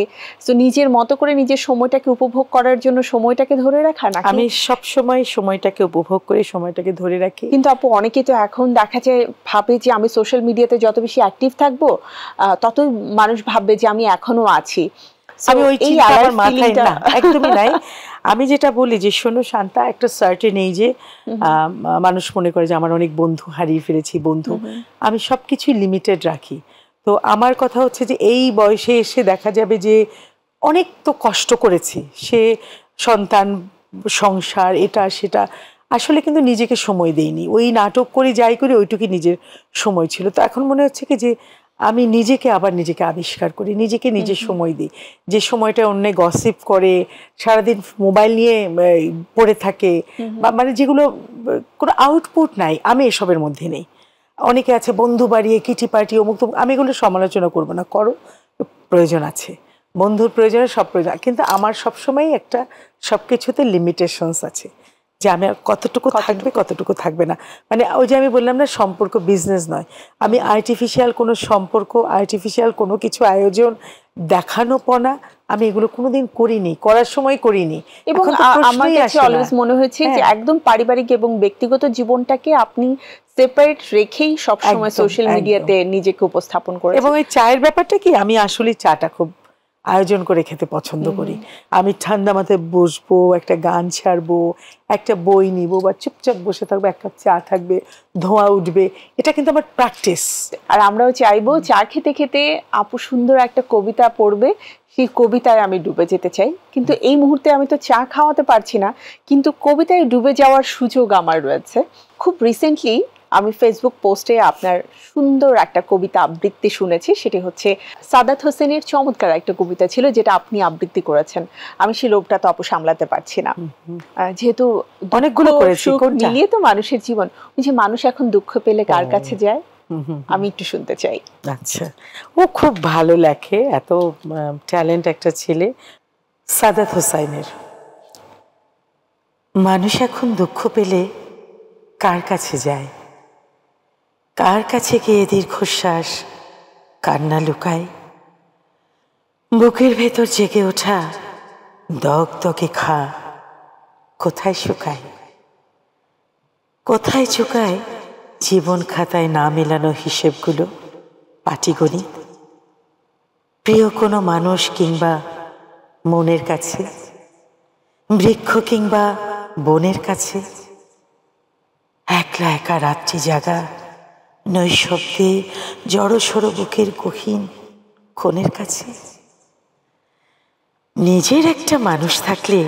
তো নিজের মতো করে নিজের সময়টাকে উপভোগ করার জন্য সময়টাকে ধরে রাখা নাকি? আমি সব সময় সময়টাকে উপভোগ করে সময়টাকে ধরে রাখি। কিন্তু আপু অনেকে তো এখন দেখা যায় ভাবে যে আমি সোশ্যাল মিডিয়াতে যত বেশি অ্যাক্টিভ থাকবো ততই মানুষ ভাববে যে আমি এখনো আছি। আমি ওই চিন্তা আমার মাথায় না, একদমই নাই। আমি যেটা বলি যে শোনো শান্তা, একটা সার্টেন এই যে মানুষ মনে করে যে আমার অনেক বন্ধু হারিয়ে ফেলেছি, বন্ধু, আমি সবকিছুই লিমিটেড রাখি। তো আমার কথা হচ্ছে যে এই বয়সে এসে দেখা যাবে যে অনেক তো কষ্ট করেছি, সে সন্তান, সংসার, এটা সেটা, আসলে কিন্তু নিজেকে সময় দেইনি, ওই নাটক করি যাই করি ওইটুকুই নিজের সময় ছিল। তো এখন মনে হচ্ছে কি যে আমি নিজেকে আবার নিজেকে আবিষ্কার করি, নিজেকে নিজে সময় দিই। যে সময়টা অন্য গসিপ করে, সারাদিন মোবাইল নিয়ে পড়ে থাকে, বা মানে যেগুলো কোনো আউটপুট নাই, আমি এসবের মধ্যে নেই। অনেকে আছে বন্ধু বাড়িয়ে কিটি পার্টি অমুক তমুক, আমি এগুলো সমালোচনা করবো না, করো, প্রয়োজন আছে, বন্ধুর প্রয়োজনে সব প্রয়োজন, কিন্তু আমার সবসময় একটা সবকিছুতে লিমিটেশনস আছে, যে আমি কতটুকু থাকবে কতটুকু থাকবে না। মানে ওই যে আমি বললাম না, সম্পর্ক বিজনেস নয়। আমি আর্টিফিশিয়াল কোনো সম্পর্ক, আর্টিফিশিয়াল কোনো কিছু আয়োজন, দেখানোপনা, আমি এগুলো কোনোদিন করিনি, করার সময় করিনি। এবং আমার কাছে অলওয়েজ মনে হয়েছে যে একদম পারিবারিক এবং ব্যক্তিগত জীবনটাকে আপনি সেপারেট রেখেই সবসময় সোশ্যাল মিডিয়াতে নিজেকে উপস্থাপন করেন। এবং এই চায়ের ব্যাপারটা কি, আমি আসলে চাটা খুব আয়োজন করে খেতে পছন্দ করি। আমি ঠান্ডা মাথায় বসবো, একটা গান ছাড়বো, একটা বই নিবো, বা চুপচাপ বসে থাকবো, এক কাপ চা থাকবে, ধোঁয়া উঠবে, এটা কিন্তু আমার প্র্যাকটিস। আর আমরাও চাইবো চা খেতে খেতে আপু সুন্দর একটা কবিতা পড়বে, সেই কবিতায় আমি ডুবে যেতে চাই। কিন্তু এই মুহূর্তে আমি তো চা খাওয়াতে পারছি না, কিন্তু কবিতায় ডুবে যাওয়ার সুযোগ আমার রয়েছে। খুব রিসেন্টলি আমি ফেসবুক পোস্টে আপনার সুন্দর একটা কবিতা আবৃত্তি শুনেছি, সেটি হচ্ছে সাদাত হোসেনের চমৎকার একটা কবিতা ছিল, যেটা আপনি আবৃত্তি করেছেন। আমি সেই লোভটা তো আপু সামলাতে পারছি না, যেহেতু অনেকগুলো করেছি, মিলিয়ে তো মানুষের জীবন, ওই যে মানুষ এখন দুঃখ পেলে কার কাছে যায়, আমি একটু শুনতে চাই। আচ্ছা, ও খুব ভালো লেখে, এত ট্যালেন্ট একটা ছেলে। সাদাত হোসাইনের, মানুষ এখন দুঃখ পেলে কার কাছে যায়, কার কাছে গিয়ে দীর্ঘশ্বাস কান্না লুকায়, বুকের ভেতর জেগে ওঠা দগদগে খা কোথায় শুকায়, কোথায় চুকায় জীবন খাতায় না মেলানো হিসেবগুলো, পাটিগণিত। প্রিয় কোনো মানুষ কিংবা মনের কাছে, বৃক্ষ কিংবা বনের কাছে, একলা একা রাত্রি জাগা নৈশব্দে জড়সড় বুকের গহীন কোণের কাছে, নিজের একটা মানুষ থাকলে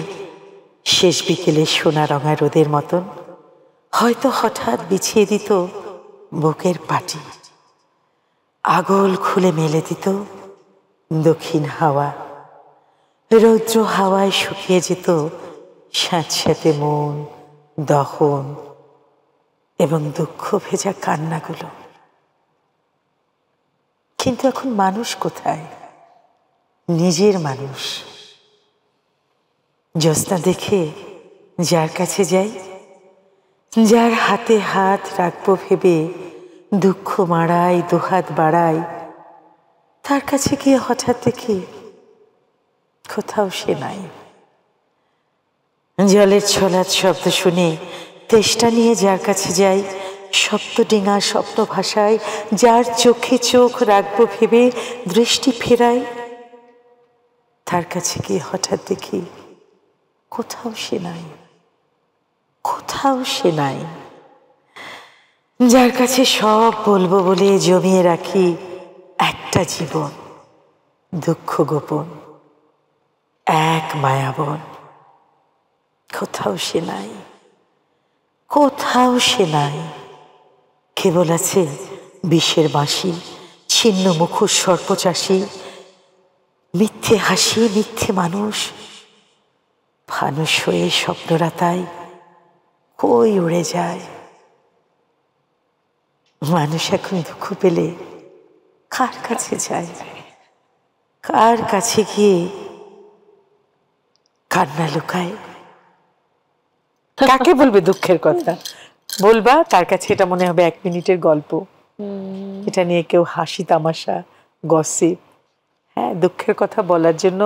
শেষ বিকেলে সোনা রঙা রোদের মতন হয়তো হঠাৎ বিছিয়ে দিত বুকের পাটি, আগল খুলে মেলে দিত দক্ষিণ হাওয়া, রৌদ্র হাওয়ায় শুকিয়ে যেত স্যাঁতস্যাঁতে মন, দহন এবং দুঃখ ভেজা কান্নাগুলো। কিন্তু এখন মানুষ কোথায়? নিজের মানুষ। জ্যোৎস্না দেখে যার কাছে যাই, যার হাতে হাত রাখবো ভেবে দুঃখ মাড়াই, দুহাত বাড়াই, তার কাছে গিয়ে হঠাৎ দেখি কোথাও সে নাই। জলের ছলাৎ শব্দ শুনে তেষ্টা নিয়ে যার কাছে যাই, শব্দ ডিঙা স্বপ্ন ভাষায় যার চোখে চোখ রাখবো ভেবে দৃষ্টি ফেরাই, তার কাছে গিয়ে হঠাৎ দেখি কোথাও সে নাই, কোথাও সে নাই। যার কাছে সব বলবো বলে জমিয়ে রাখি একটা জীবন, দুঃখ গোপন এক মায়াবন, কোথাও সে নাই, কোথাও সে নাই। কেবল আছে বিষের বাঁশি, ছিন্ন মুখোশ সর্পচাষী, মিথ্যে হাসি, মিথ্যে মানুষ, ফানুষ হয়ে স্বপ্নরাতায় কই উড়ে যায়। মানুষ এখন দুঃখ পেলে কার কাছে যায়? কার কাছে গিয়ে কান্না লুকায়? কাকে বলবে দুঃখের কথা? বলবা তার কাছে এটা মনে হবে 1 মিনিটের গল্প, এটা নিয়ে কেউ হাসি তামাশা গসিপ। হ্যাঁ, দুঃখের কথা বলার জন্য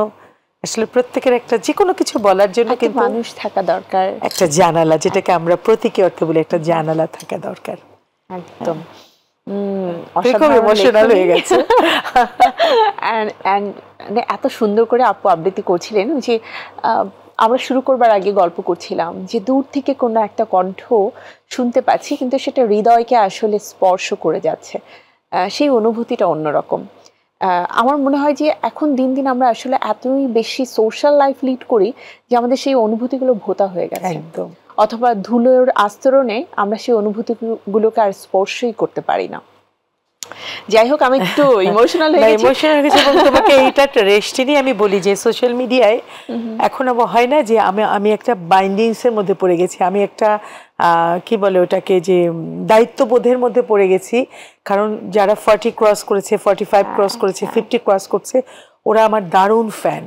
আসলে প্রত্যেকের একটা যে কোনো কিছু বলার জন্য কিন্তু মানুষ থাকা দরকার, একটা জানালা, যেটাকে আমরা প্রতীকী অর্থে বলি, একটা জানালা থাকা দরকার। একদম খুব ইমোশনাল হয়ে গেছে। এত সুন্দর করে আপু আবৃত্তি করছিলেন যে আমরা শুরু করবার আগে গল্প করছিলাম যে দূর থেকে কোনো একটা কণ্ঠ শুনতে পাচ্ছি, কিন্তু সেটা হৃদয়কে আসলে স্পর্শ করে যাচ্ছে, সেই অনুভূতিটা অন্যরকম। আমার মনে হয় যে এখন দিন দিন আমরা আসলে এতই বেশি সোশ্যাল লাইফ লিড করি যে আমাদের সেই অনুভূতিগুলো ভোতা হয়ে গেছে, একদম, অথবা ধুলোর আস্তরণে আমরা সেই অনুভূতিগুলোকে আর স্পর্শই করতে পারি না। যাই হোক, আমি একটু ইমোশনাল হয়ে গেছি। এবং তোমাকে এইটা রেস্টে নিয়ে আমি বলি যে সোশ্যাল মিডিয়ায় এখন আবার হয় না যে আমি একটা বাইন্ডিংস এর মধ্যে পড়ে গেছি, আমি একটা কি বলে ওটাকে, যে দায়িত্ববোধের মধ্যে পড়ে গেছি। কারণ যারা 40 ক্রস করেছে, 45 ক্রস করেছে, 50 ক্রস করছে, ওরা আমার দারুণ ফ্যান।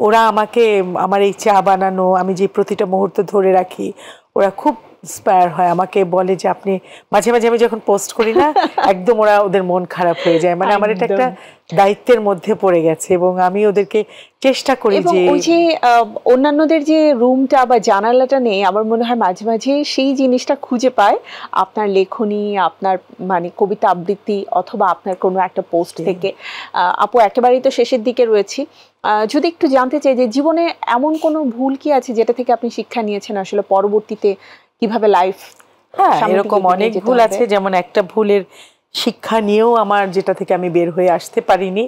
ওরা আমাকে, আমার এই চা বানানো, আমি যে প্রতিটা মুহূর্ত ধরে রাখি, ওরা খুব ইন্সপায়ার হয়, আমাকে বলে যে আপনি মাঝে মাঝে আমি যখন পোস্ট করি না একদম ওদের মন খারাপ হয়ে যায়। মানে আমার এটা একটা দায়িত্বের মধ্যে পড়ে গেছে এবং আমি ওদেরকে চেষ্টা করি যে ওই যে অন্যান্যদের যে রুমটা বা জানালাটা নেই, আমার মনে হয় মাঝে মাঝে সেই জিনিসটা খুঁজে পায় আপনার লেখনী, আপনার মানে কবিতা আবৃত্তি, অথবা আপনার কোনো একটা পোস্ট থেকে। আপু একেবারেই তো শেষের দিকে রয়েছি, যদি একটু জানতে চাই যে জীবনে এমন কোনো ভুল কি আছে যেটা থেকে আপনি শিক্ষা নিয়েছেন আসলে পরবর্তীতে কিভাবে লাইফ? হ্যাঁ, এরকম অনেক ভুল আছে, যেমন একটা ভুলের শিক্ষা নিয়েও আমার যেটা থেকে আমি বের হয়ে আসতে পারিনি,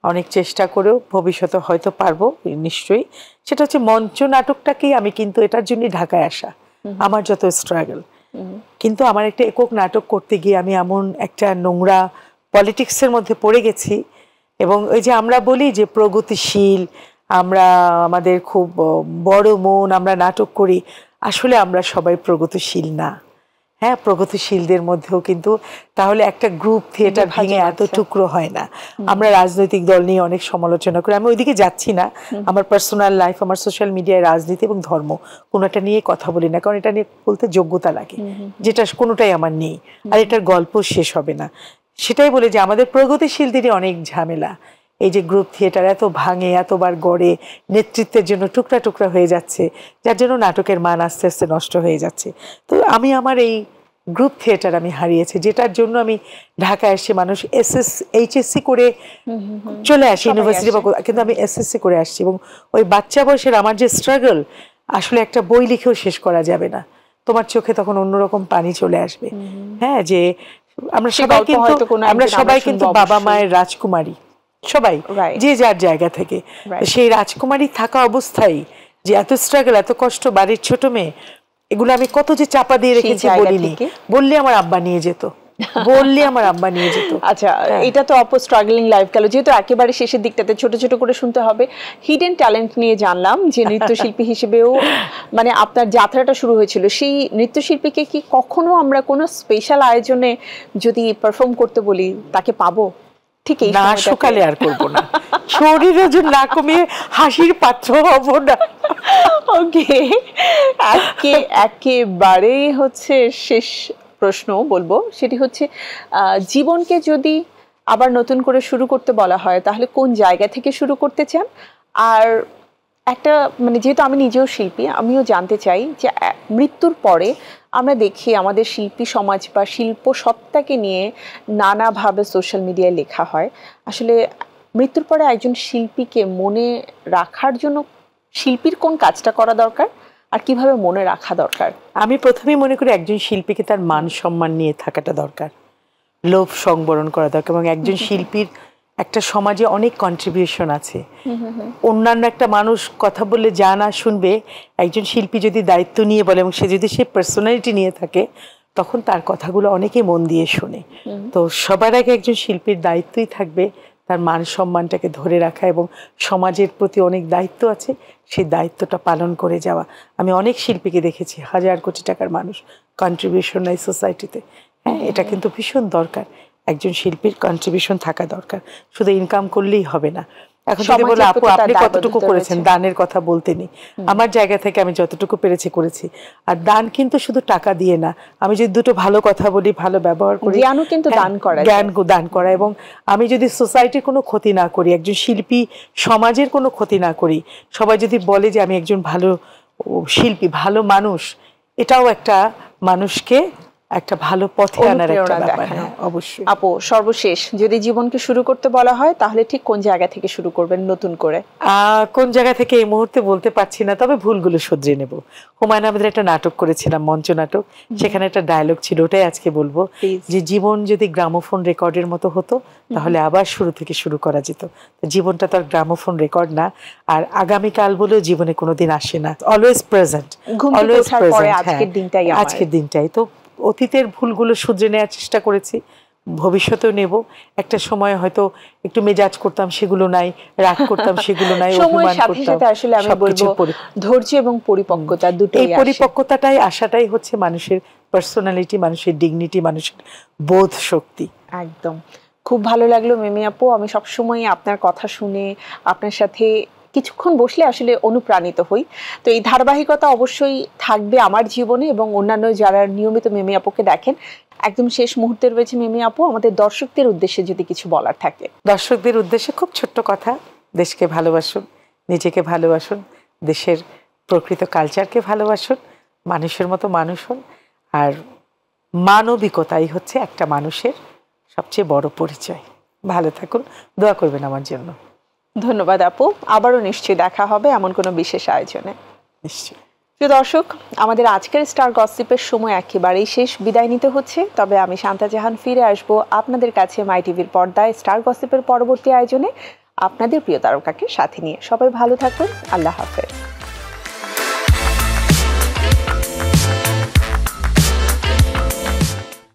অনেক চেষ্টা করেও ভবিষ্যতে হয়তো পারবো নিশ্চয়ই। সেটা হচ্ছে মঞ্চ নাটকটাকেই আমি কিন্তু এটার জন্যই ঢাকায় আসা, আমার যত স্ট্রাগল। কিন্তু আমার একটা একক নাটক করতে গিয়ে আমি এমন একটা নোংরা পলিটিক্সের মধ্যে পড়ে গেছি। এবং ওই যে আমরা বলি যে প্রগতিশীল, আমরা আমাদের খুব বড় মন, আমরা নাটক করি, আসলে আমরা সবাই প্রগতিশীল না। হ্যাঁ, প্রগতিশীলদের মধ্যেও কিন্তু তাহলে একটা গ্রুপ থিয়েটার ভেঙে এত টুকরো হয় না। আমরা রাজনৈতিক দল নিয়ে অনেক সমালোচনা করি, আমি ওইদিকে যাচ্ছি না। আমার পার্সোনাল লাইফ, আমার সোশ্যাল মিডিয়ায় রাজনীতি এবং ধর্ম কোনোটা নিয়ে কথা বলি না, কারণ এটা নিয়ে বলতে যোগ্যতা লাগে, যেটা কোনোটাই আমার নেই, আর এটার গল্প শেষ হবে না। সেটাই বলে যে আমাদের প্রগতিশীলদেরই অনেক ঝামেলা। এই যে গ্রুপ থিয়েটার এত ভাঙে, এতবার গড়ে, নেতৃত্বের জন্য টুকরা টুকরা হয়ে যাচ্ছে, যার জন্য নাটকের মান আস্তে আস্তে নষ্ট হয়ে যাচ্ছে। তো আমি আমার এই গ্রুপ থিয়েটার আমি হারিয়েছি, যেটার জন্য আমি ঢাকা এসে, মানুষ এইচএসসি করে চলে আসে ইউনিভার্সিটি, কিন্তু আমি এসএসসি করে আসছি। এবং ওই বাচ্চা বয়সের আমার যে স্ট্রাগল, আসলে একটা বই লিখেও শেষ করা যাবে না। তোমার চোখে তখন অন্যরকম পানি চলে আসবে। হ্যাঁ, যে আমরা সবাই কিন্তু বাবা মায়ের রাজকুমারী, সবাই Right. যে যার জায়গা থেকে। Right. সেই রাজকুমারী থাকা অবস্থায় যে এত স্ট্রাগল, এত কষ্ট, বাড়ির ছোট মেয়ে, এগুলো আমি কত যে চাপা দিয়ে রেখেছি জায়গা বলিনি। থেকে। বললে আমার আব্বা নিয়ে যেত, বললে আমার আব্বা নিয়ে যেত। আচ্ছা, এটা তো অপো স্ট্রাগলিং লাইফ গেল, যেহেতু একেবারে শেষের দিকটাতে ছোট ছোট করে শুনতে হবে। হিডেন ট্যালেন্ট নিয়ে জানলাম যে নৃত্যশিল্পী হিসেবেও মানে আপনার যাত্রাটা শুরু হয়েছিল। সেই নৃত্যশিল্পীকে কি কখনো আমরা কোনো স্পেশাল আয়োজনে যদি পারফর্ম করতে বলি তাকে পাবো? ঠিক এই না সকালে আর করবো না, শরীর ওজন না কমিয়ে হাসির পাত্র হব না। ওকে, একেবারেই হচ্ছে শেষ প্রশ্ন বলবো, সেটি হচ্ছে জীবনকে যদি আবার নতুন করে শুরু করতে বলা হয় তাহলে কোন জায়গা থেকে শুরু করতে চান? আর একটা মানে যেহেতু আমি নিজেও শিল্পী, আমিও জানতে চাই যে মৃত্যুর পরে আমরা দেখি আমাদের শিল্পী সমাজ বা শিল্প সত্তাকে নিয়ে নানাভাবে সোশ্যাল মিডিয়ায় লেখা হয়। আসলে মৃত্যুর পরে একজন শিল্পীকে মনে রাখার জন্য শিল্পীর কোন কাজটা করা দরকার আর কিভাবে মনে রাখা দরকার? আমি প্রথমেই মনে করি একজন শিল্পীকে তার মান সম্মান নিয়ে থাকাটা দরকার, লোভ সংবরণ করা দরকার। এবং একজন শিল্পীর একটা সমাজে অনেক কন্ট্রিবিউশন আছে। অন্যান্য একটা মানুষ কথা বললে যা না শুনবে, একজন শিল্পী যদি দায়িত্ব নিয়ে বলে এবং সে যদি সে পার্সোনালিটি নিয়ে থাকে, তখন তার কথাগুলো অনেকে মন দিয়ে শুনে। তো সবার আগে একজন শিল্পীর দায়িত্বই থাকবে তার মান সম্মানটাকে ধরে রাখা, এবং সমাজের প্রতি অনেক দায়িত্ব আছে, সেই দায়িত্বটা পালন করে যাওয়া। আমি অনেক শিল্পীকে দেখেছি, হাজার কোটি টাকার মানুষ, কন্ট্রিবিউশন নাই সোসাইটিতে। হ্যাঁ, এটা কিন্তু ভীষণ দরকার, একজন শিল্পীর কন্ট্রিবিউশন থাকা দরকার। শুধু ইনকাম করলেই হবে না। এখন যদি বলে আপু আপনি কতটুকু করেছেন, দানের কথা বলতে নেই। আমার জায়গা থেকে আমি যতটুকু পেরেছি করেছি। আর দান কিন্তু শুধু টাকা দিয়ে না, আমি যদি দুটো ভালো কথা বলি, ভালো ব্যবহার করি, জ্ঞানও কিন্তু দান করা, জ্ঞান দান করা, এবং আমি যদি সোসাইটির কোনো ক্ষতি না করি, একজন শিল্পী সমাজের কোনো ক্ষতি না করি, সবাই যদি বলে যে আমি একজন ভালো শিল্পী, ভালো মানুষ, এটাও একটা মানুষকে একটা ভালো পথে আনার একটা ব্যাপার। অবশ্যই। আপু, সর্বশেষ যদি জীবনকে শুরু করতে বলা হয় তাহলে ঠিক কোন জায়গা থেকে শুরু করবেন নতুন করে? কোন জায়গা থেকে এই মুহূর্তে বলতে পারছি না, তবে ভুলগুলো শুধরে নেব। হুমায়ুন আহমেদের একটা নাটক করেছিলাম, মঞ্চ নাটক, সেখানে একটা ডায়লগ ছিল, ওটাই আজকে বলবো, যে জীবন যদি গ্রামোফোন রেকর্ডের মতো হতো তাহলে আবার শুরু থেকে শুরু করা যেত। জীবনটা তো আর গ্রামোফোন রেকর্ড না, আর আগামীকাল বলেও জীবনে কোনোদিন আসে না। Always present, always present. আজকের দিনটাই তো অতীতের ভুলগুলো শুধরে নেওয়ার চেষ্টা করেছি, ভবিষ্যতেও নেব। একটা সময় হয়তো একটু মেজাজ করতাম, সেগুলো নাই, রাগ করতাম, সেগুলো নাই, সময়ের সাথে সাথে আসলে আমি বলবো ধৈর্য এবং পরিপক্কতা দুটোই। এই পরিপক্কতাটাই আশাটাই হচ্ছে মানুষের পার্সোনালিটি, মানুষের ডিগনিটি, মানুষের বোধ শক্তি। একদম, খুব ভালো লাগলো মিমি আপু। আমি সবসময় আপনার কথা শুনে আপনার সাথে কিছুক্ষণ বসলে আসলে অনুপ্রাণিত হই। তো এই ধারাবাহিকতা অবশ্যই থাকবে আমার জীবনে এবং অন্যান্য যারা নিয়মিত মিমি আপুকে দেখেন। একদম শেষ মুহূর্তে রয়েছে মিমি আপু, আমাদের দর্শকদের উদ্দেশ্যে যদি কিছু বলার থাকে। দর্শকদের উদ্দেশ্যে খুব ছোট্ট কথা, দেশকে ভালোবাসুন, নিজেকে ভালোবাসুন, দেশের প্রকৃত কালচারকে ভালোবাসুন, মানুষের মতো মানুষ হন, আর মানবিকতাই হচ্ছে একটা মানুষের সবচেয়ে বড় পরিচয়। ভালো থাকুন, দোয়া করবেন আমার জন্য। ধন্যবাদ আপু, আবারও নিশ্চয়ই দেখা হবে এমন কোনো বিশেষ আয়োজনে। নিশ্চয়ই। প্রিয় দর্শক, আমাদের আজকের স্টার গসিপের সময় একেবারেই শেষ, বিদায় নিতে হচ্ছে। তবে আমি শান্তা জাহান ফিরে আসবো আপনাদের কাছে মাই টিভির পর্দায় স্টার গসিপের পরবর্তী আয়োজনে আপনাদের প্রিয় তারকাকে সাথে নিয়ে। সবাই ভালো থাকুন, আল্লাহ হাফেজ।